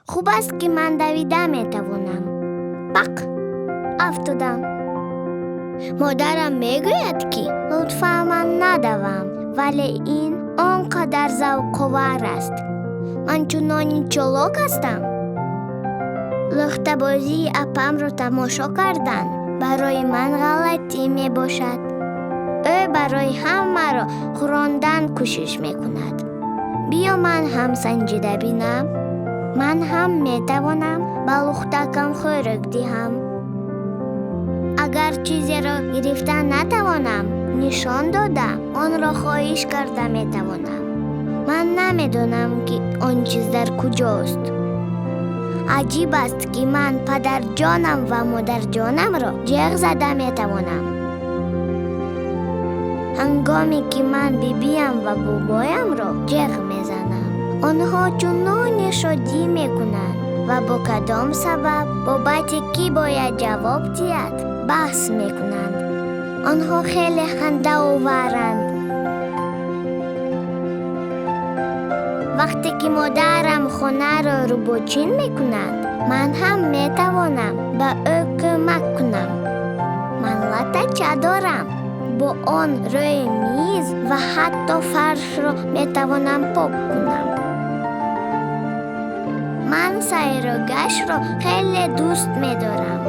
خوب است که من دویده میتوانم. بق افتادم. مادرم میگوید که لطفا من ندوم، ولی این آنقدر ذوق‌آور است. من چنانی چالاک هستم. لخته بازی اپم را تماشا کردن برای من غلطی می باشد. او برای همه را خوراندن کوشش می کند. بیا من هم سنجیده بینم. من هم می توانم به لختکم خوراک دهم. اگر چیزی را گرفتن نتوانم، نشان دادم آن را خواهش کرده می توانم. من نمیدونم که آن چیز در کجاست. عجیب است که من پدر جانم و مادر جانم را جیغ زده می توانم. هنگامی که من بیبیم و بابایم را جیغ می زنم، آنها چنان شادی می کنند و با کدام سبب بابت کی باید جواب دهد بحث می کنند. آنها خیلی خنده آورند. وقتی که مادرم خانه را روبوچین می کند، من هم می توانم به او کمک کنم. من لطه دارم. با آن روی میز و حتی فرش را می توانم پاک کنم. من سیر و گشت را خیلی دوست می دارم.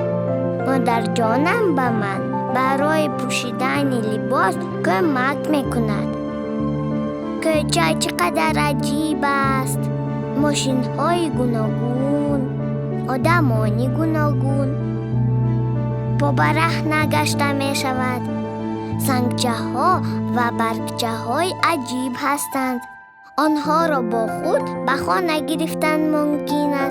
مادر جانم به من برای پوشیدن لباس کمک می کند. کوچه چقدر عجیب است. ماشین های گوناگون، آدمانی گوناگون. پا برهنه گشته می شود. سنگچه ها و برگچه های عجیب هستند. آنها را با خود به خانه گرفتن ممکن است.